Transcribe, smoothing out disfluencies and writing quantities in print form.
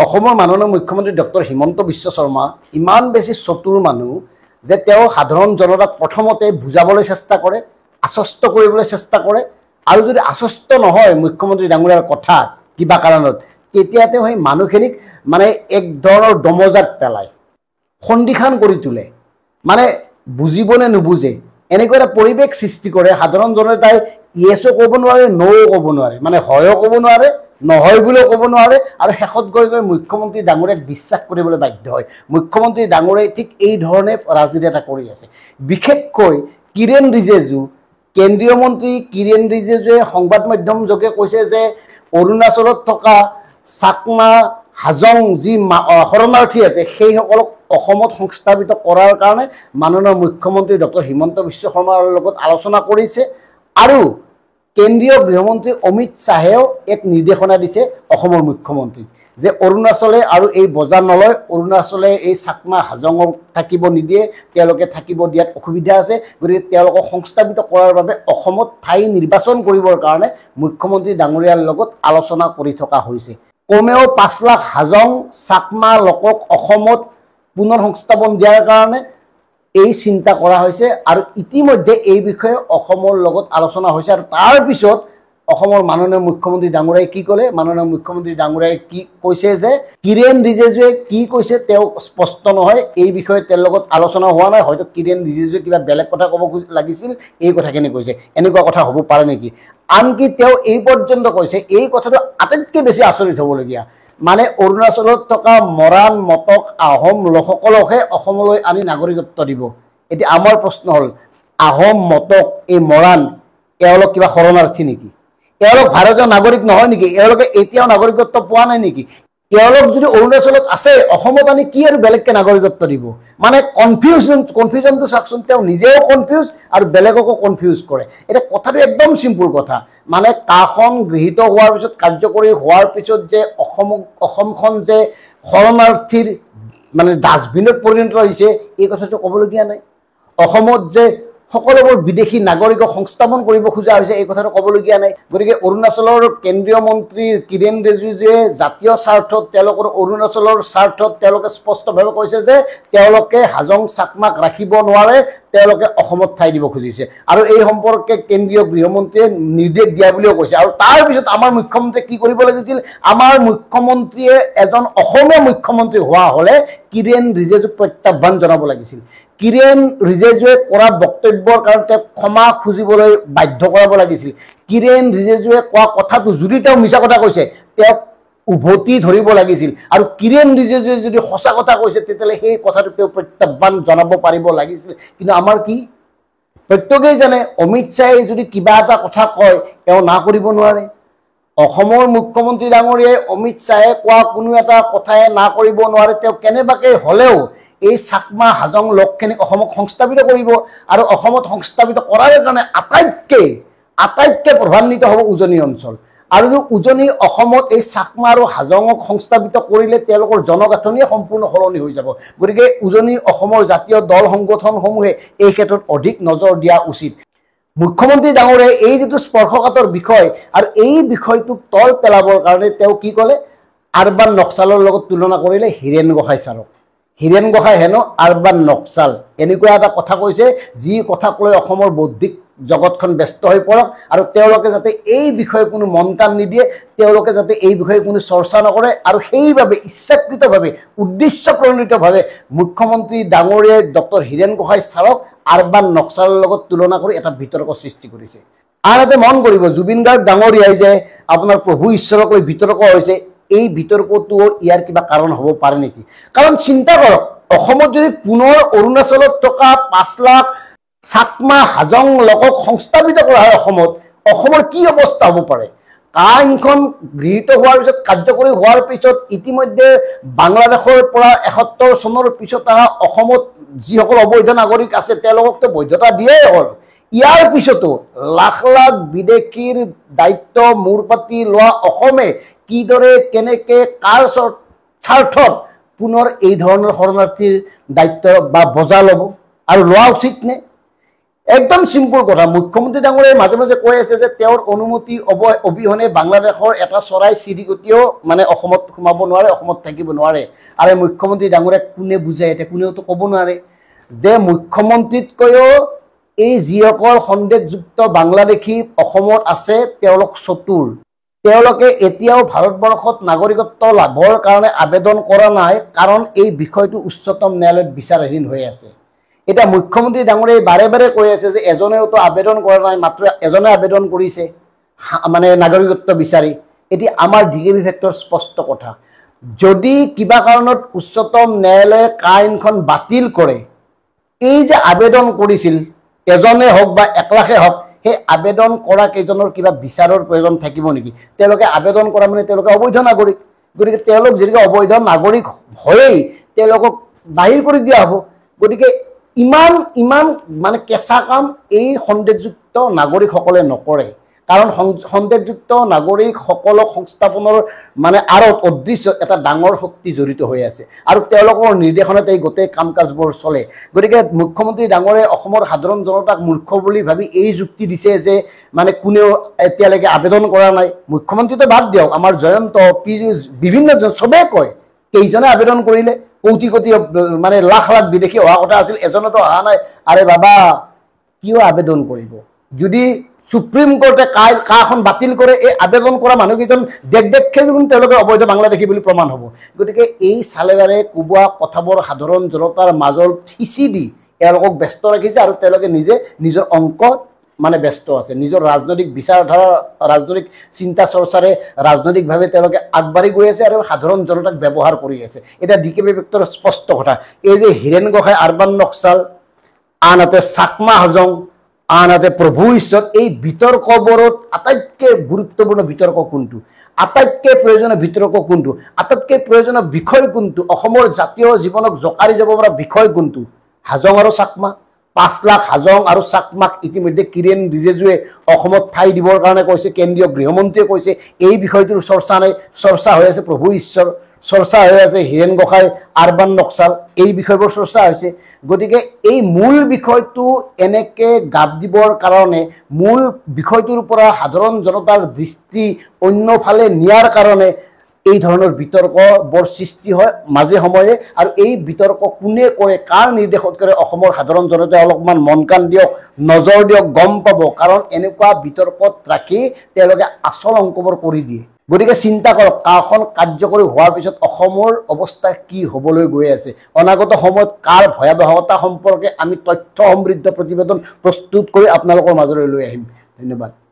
অসমৰ মাননীয় মুখ্যমন্ত্ৰী ডক্টৰ হিমন্ত বিশ্ব শৰ্মা ইমান বেছি চতুৰ মানুহ যে তেওঁ সাধাৰণ জনতাক প্ৰথমতে বুজাবলৈ চেষ্টা কৰে, আশ্বস্ত কৰিবলৈ চেষ্টা কৰে, আৰু যদি আশ্বস্ত নহয় মুখ্যমন্ত্ৰী ডাঙৰীয়াৰ কথাত কিবা কাৰণত, তেতিয়া তেওঁ সেই মানুহখিনিক মানে এক ধৰণৰ দমজাত পেলায়, সন্দিহান কৰি তোলে, মানে বুজিব নে নুবুজে এনেকুৱা এটা পৰিৱেশ সৃষ্টি কৰে। সাধাৰণ জনতাই ইয়েছো ক'ব নোৱাৰে, ন'ও ক'ব নোৱাৰে, মানে হয়ও ক'ব নোৱাৰে, নহয় বুলিও ক'ব নোৱাৰে, আৰু শেষত গৈ গৈ মুখ্যমন্ত্ৰী ডাঙৰীয়াক বিশ্বাস কৰিবলৈ বাধ্য হয়। মুখ্যমন্ত্ৰী ডাঙৰীয়াই ঠিক এই ধৰণে ৰাজনীতি এটা কৰি আছে। বিশেষকৈ কিৰেণ ৰিজিজু, কেন্দ্ৰীয় মন্ত্ৰী কিৰেণ ৰিজিজুৱে সংবাদ মাধ্যম যোগে কৈছে যে অৰুণাচলত থকা চাকমা হাজং যি শৰণাৰ্থী আছে সেইসকলক অসমত সংস্থাপিত কৰাৰ কাৰণে মাননীয় মুখ্যমন্ত্ৰী ডক্টৰ হিমন্ত বিশ্ব শৰ্মাৰ লগত আলোচনা কৰিছে, আৰু কেন্দ্ৰীয় গৃহমন্ত্ৰী অমিত শ্বাহেও এক নিৰ্দেশনা দিছে অসমৰ মুখ্যমন্ত্ৰীক যে অৰুণাচলে আৰু এই বজাৰ নলয়, অৰুণাচলে এই চাকমা হাজঙক থাকিব নিদিয়ে, তেওঁলোকে থাকিব দিয়াত অসুবিধা আছে, গতিকে তেওঁলোকক সংস্থাপিত কৰাৰ বাবে অসমত ঠাই নিৰ্বাচন কৰিবৰ কাৰণে মুখ্যমন্ত্ৰী ডাঙৰীয়াৰ লগত আলোচনা কৰি থকা হৈছে। কমেও 5 লাখ হাজং চাকমা লোকক অসমত পুনৰ সংস্থাপন দিয়াৰ কাৰণে এই চিন্তা কৰা হৈছে, আৰু ইতিমধ্যে এই বিষয়ে অসমৰ লগত আলোচনা হৈছে। আৰু তাৰ পিছত অসমৰ মাননীয় মুখ্যমন্ত্ৰী ডাঙৰীয়াই কি ক'লে, মাননীয় মুখ্যমন্ত্ৰী ডাঙৰীয়াই কি কৈছে যে কিৰেণ ৰিজিজুৱে কি কৈছে তেওঁ স্পষ্ট নহয়, এই বিষয়ে তেওঁৰ লগত আলোচনা হোৱা নাই, হয়তো কিৰেণ ৰিজিজুৱে কিবা বেলেগ কথা ক'ব লাগিছিল, এই কথাখিনি কৈছে, এনেকুৱা কথা হ'ব পাৰে নেকি। আনকি তেওঁ এই পৰ্যন্ত কৈছে, এই কথাটো আটাইতকৈ বেছি আচৰিত হ'বলগীয়া, মানে অৰুণাচলত থকা মৰাণ মটক আহোম লোকসকলকহে অসমলৈ আনি নাগৰিকত্ব দিব। এতিয়া আমাৰ প্ৰশ্ন হ'ল, আহোম মটক এই মৰাণ এওঁলোক কিবা শৰণাৰ্থী নেকি? এওঁলোক ভাৰতীয় নাগৰিক নহয় নেকি? এওঁলোকে এতিয়াও নাগৰিকত্ব পোৱা নাই নেকি? এওঁলোক যদি অৰুণাচলত আছে, অসমত আনি কি আৰু বেলেগকৈ নাগৰিকত্ব দিব? মানে কনফিউজনটো চাওকচোন, তেওঁ নিজেও কনফিউজ আৰু বেলেগকো কনফিউজ কৰে। এতিয়া কথাটো একদম চিম্পুল কথা, মানে কাখন গৃহীত হোৱাৰ পিছত, কাৰ্যকৰী হোৱাৰ পিছত যে অসমখন যে শৰণাৰ্থীৰ মানে ডাষ্টবিনত পৰিণত হৈছে, এই কথাটো ক'বলগীয়া নাই। অসমত যে সকলোবোৰ বিদেশী নাগৰিকক সংস্থাপন কৰিব খোজা হৈছে, এই কথাটো ক'বলগীয়া নাই। গতিকে অৰুণাচলৰ কেন্দ্ৰীয় মন্ত্ৰী কিৰেণ ৰিজিজুৱে জাতীয় স্বাৰ্থত, তেওঁলোকৰ অৰুণাচলৰ স্বাৰ্থত তেওঁলোকে স্পষ্টভাৱে কৈছে যে তেওঁলোকে হাজং চাকমাক ৰাখিব নোৱাৰে, তেওঁলোকে অসমত ঠাই দিব খুজিছে, আৰু এই সম্পৰ্কে কেন্দ্ৰীয় গৃহমন্ত্ৰীয়ে নিৰ্দেশ দিয়া বুলিও কৈছে। আৰু তাৰপিছত আমাৰ মুখ্যমন্ত্ৰীয়ে কি কৰিব লাগিছিল, আমাৰ মুখ্যমন্ত্ৰীয়ে এজন অসমীয়া মুখ্যমন্ত্ৰী হোৱা হ'লে কিৰেণ ৰিজিজুক প্ৰত্যাহ্বান জনাব লাগিছিল। কিৰেণ ৰিজিজুৱে কৰা বক্তব্যৰ কাৰণে তেওঁক ক্ষমা খুজিবলৈ বাধ্য কৰাব লাগিছিল। কিৰেণ ৰিজিজুৱে কোৱা কথাটো যদি তেওঁ মিছা কথা কৈছে, তেওঁক উভতি ধৰিব লাগিছিল, আৰু কিৰেণ ৰিজিজুৱে যদি সঁচা কথা কৈছে তেতিয়াহ'লে সেই কথাটো তেওঁ প্ৰত্যাহ্বান জনাব পাৰিব লাগিছিল। কিন্তু আমাৰ কি, প্ৰত্যেকেই জানে অমিত শ্বাহে যদি কিবা এটা কথা কয় তেওঁ না কৰিব নোৱাৰে। অসমৰ মুখ্যমন্ত্ৰী ডাঙৰীয়াই অমিত শ্বাহে কোৱা কোনো এটা কথাই না কৰিব নোৱাৰে। তেওঁ কেনেবাকৈ হ'লেও এই চাকমা হাজং লোকখিনিক অসমক সংস্থাপিত কৰিব, আৰু অসমত সংস্থাপিত কৰাৰ কাৰণে আটাইতকৈ প্ৰভাৱান্বিত হ'ব উজনি অঞ্চল। আৰু উজনি অসমত এই চাকমা আৰু হাজঙক সংস্থাপিত কৰিলে তেওঁলোকৰ জনগাঁথনিয়ে সম্পূৰ্ণ সলনি হৈ যাব। গতিকে উজনি অসমৰ জাতীয় দল সংগঠনসমূহে এই ক্ষেত্ৰত অধিক নজৰ দিয়া উচিত। মুখ্যমন্ত্ৰী ডাঙৰীয়াই এই যিটো স্পৰ্শকাতৰ বিষয়, আৰু এই বিষয়টোক তল পেলাবৰ কাৰণে তেওঁ কি ক'লে, আৰবান নক্সালৰ লগত তুলনা কৰিলে হীৰেণ গোহাঁই ছাৰক। হীৰেণ গোহাঁই হেনো আৰবান নক্সাল, এনেকুৱা এটা কথা কৈছে, যি কথাক লৈ অসমৰ বৌদ্ধিক জগতখন ব্যস্ত হৈ পৰক, আৰু তেওঁলোকে যাতে এই বিষয়ে কোনো মন কাণ নিদিয়ে, তেওঁলোকে যাতে এই বিষয়ে কোনো চৰ্চা নকৰে, আৰু সেইবাবে ইচ্ছাকৃতভাৱে উদ্দেশ্যপ্ৰণোদিতভাৱে মুখ্যমন্ত্ৰী ডাঙৰীয়াই ডক্টৰ হীৰেণ গোহাঁই ছাৰক আৰবান নক্সালৰ লগত তুলনা কৰি এটা বিতৰ্ক সৃষ্টি কৰিছে। আনহাতে মন কৰিব, জুবিন গাৰ্গ ডাঙৰীয়াই যে আপোনাৰ প্ৰভু ঈশ্বৰক লৈ বিতৰ্ক হৈছে, এই বিতৰ্কটো ইয়াৰ কিবা কাৰণ হ'ব পাৰে নেকি? কাৰণ চিন্তা কৰক, অসমত যদি পুনৰ অৰুণাচলত থকা 5 লাখ চাকমা হাজং লোকক সংস্থাপিত কৰা হয় অসমৰ কি অৱস্থা হ'ব পাৰে? আইনখন গৃহীত হোৱাৰ পিছত, কাৰ্যকৰী হোৱাৰ পিছত, ইতিমধ্যে বাংলাদেশৰ পৰা 71 চনৰ পিছত অহা অসমত যিসকল অবৈধ নাগৰিক আছে তেওঁলোককতো বৈধতা দিয়েই হ'ল। ইয়াৰ পিছতো লাখ লাখ বিদেশীৰ দায়িত্ব মূৰ পাতি লোৱা অসমে কিদৰে, কেনেকৈ, কাৰ স্বাৰ্থত পুনৰ এই ধৰণৰ শৰণাৰ্থীৰ দায়িত্ব বা বজা ল'ব, আৰু লোৱা উচিত নে? একদম সিম্পল কথা। মুখ্যমন্ত্ৰী ডাঙৰীয়াই মাজে মাজে কৈ আছে যে তেওঁৰ অনুমতি অবিহনে বাংলাদেশৰ এটা চৰাই চিৰিকটিও মানে অসমত সোমাব নোৱাৰে, অসমত থাকিব নোৱাৰে। আৰু মুখ্যমন্ত্ৰী ডাঙৰীয়াক কোনে বুজায়? এতিয়া কোনেওতো ক'ব নোৱাৰে যে মুখ্যমন্ত্ৰীতকৈও এই যিসকল সন্দেহযুক্ত বাংলাদেশী অসমত আছে তেওঁলোক চতুৰ। তেওঁলোকে এতিয়াও ভাৰতবৰ্ষত নাগৰিকত্ব লাভৰ কাৰণে আবেদন কৰা নাই, কাৰণ এই বিষয়টো উচ্চতম ন্যায়ালয়ত বিচাৰাধীন হৈ আছে। এতিয়া মুখ্যমন্ত্ৰী ডাঙৰীয়াই বাৰে বাৰে কৈ আছে যে এজনেওতো আবেদন কৰা নাই, মাত্ৰ এজনে আবেদন কৰিছে মানে নাগৰিকত্ব বিচাৰি। এতিয়া আমাৰ ডিকেবি ফেক্টৰ স্পষ্ট কথা, যদি কিবা কাৰণত উচ্চতম ন্যায়ালয়ে আইনখন বাতিল কৰে, এই যে আবেদন কৰিছিল এজনে হওক বা 1 লাখে হওক, সেই আবেদন কৰা কেইজনৰ কিবা বিচাৰৰ প্ৰয়োজন থাকিব নেকি? তেওঁলোকে আবেদন কৰা মানে তেওঁলোকে অবৈধ নাগৰিক। গতিকে তেওঁলোক যেনেকৈ অবৈধ নাগৰিক হয়েই তেওঁলোকক বাহিৰ কৰি দিয়া হ'ব। গতিকে ইমান মানে কেঁচা কাম এই সন্দেহযুক্ত নাগৰিকসকলে নকৰে, কাৰণ সন্দেহযুক্ত নাগৰিকসকলক সংস্থাপনৰ মানে আঁৰত অদৃশ্য এটা ডাঙৰ শক্তি জড়িত হৈ আছে, আৰু তেওঁলোকৰ নিৰ্দেশনাত এই গোটেই কাম কাজবোৰ চলে। গতিকে মুখ্যমন্ত্ৰী ডাঙৰীয়াই অসমৰ সাধাৰণ জনতাক মূৰ্খ বুলি ভাবি এই যুক্তি দিছে যে মানে কোনেও এতিয়ালৈকে আবেদন কৰা নাই। মুখ্যমন্ত্ৰীটো বাদ দিয়ক, আমাৰ জয়ন্ত পীযুষ বিভিন্নজন চবেই কয় কেইজনে আবেদন কৰিলে, কোটি কোটি মানে লাখ লাখ বিদেশী অহা কথা আছিল, এজনেতো অহা নাই। আৰে বাবা, কিয় আবেদন কৰিব? যদি সুপ্ৰিম কোৰ্টে কাখন বাতিল কৰে, এই আবেদন কৰা মানুহকেইজন দেখে দেখোন তেওঁলোকে অবৈধ বাংলাদেশী বুলি প্ৰমাণ হ'ব। গতিকে এই চালেবাৰে কোবোৱা কথাবোৰ সাধাৰণ জনতাৰ মাজত সিঁচি দি তেওঁলোকক ব্যস্ত ৰাখিছে, আৰু তেওঁলোকে নিজে নিজৰ অংক মানে ব্যস্ত আছে। নিজৰ ৰাজনৈতিক বিচাৰধাৰা, ৰাজনৈতিক চিন্তা চৰ্চাৰে ৰাজনৈতিকভাৱে তেওঁলোকে আগবাঢ়ি গৈ আছে আৰু সাধাৰণ জনতাক ব্যৱহাৰ কৰি আছে। এতিয়া ডিকেবি ফেক্টৰৰ স্পষ্ট কথা, এই যে হীৰেণ গোহাঁই আৰবান নক্সাল, আনহাতে চাকমা হাজং, আনহাতে প্ৰভু ঈশ্বৰ, এই বিতৰ্কবোৰত আটাইতকৈ গুৰুত্বপূৰ্ণ বিতৰ্ক কোনটো? আটাইতকৈ প্ৰয়োজনীয় বিতৰ্ক কোনটো? আটাইতকৈ প্ৰয়োজনীয় বিষয় কোনটো? অসমৰ জাতীয় জীৱনক জকাৰি যাব পৰা বিষয় কোনটো? হাজং আৰু চাকমা। 5 লাখ হাজং আৰু চাকমাক ইতিমধ্যে কিৰেণ ৰিজিজুৱে অসমত ঠাই দিবৰ কাৰণে কৈছে, কেন্দ্ৰীয় গৃহমন্ত্ৰীয়ে কৈছে। এই বিষয়টোৰ চৰ্চা নাই, চৰ্চা হৈ আছে প্ৰভু ঈশ্বৰ, চৰ্চা হৈ আছে হীৰেণ গোহাঁই আৰবান নক্সাল, এই বিষয়বোৰ চৰ্চা হৈছে। গতিকে এই মূল বিষয়টো এনেকৈ গাপ দিবৰ কাৰণে, মূল বিষয়টোৰ পৰা সাধাৰণ জনতাৰ দৃষ্টি অন্যফালে নিয়াৰ কাৰণে এই ধৰণৰ বিতৰ্ক বৰ সৃষ্টি হয় মাজে সময়ে। আৰু এই বিতৰ্ক কোনে কৰে, কাৰ নিৰ্দেশত কৰে, অসমৰ সাধাৰণ জনতাই অলপমান মন কাণ দিয়ক, নজৰ দিয়ক, গম পাব। কাৰণ এনেকুৱা বিতৰ্কত ৰাখি তেওঁলোকে আচল অংকবোৰ কৰি দিয়ে। গতিকে চিন্তা কৰক, কাখন কাৰ্যকৰী হোৱাৰ পিছত অসমৰ অৱস্থা কি হ'বলৈ গৈ আছে। অনাগত সময়ত কাৰ ভয়াৱহতা সম্পৰ্কে আমি তথ্য সমৃদ্ধ প্ৰতিবেদন প্ৰস্তুত কৰি আপোনালোকৰ মাজলৈ লৈ আহিম। ধন্যবাদ।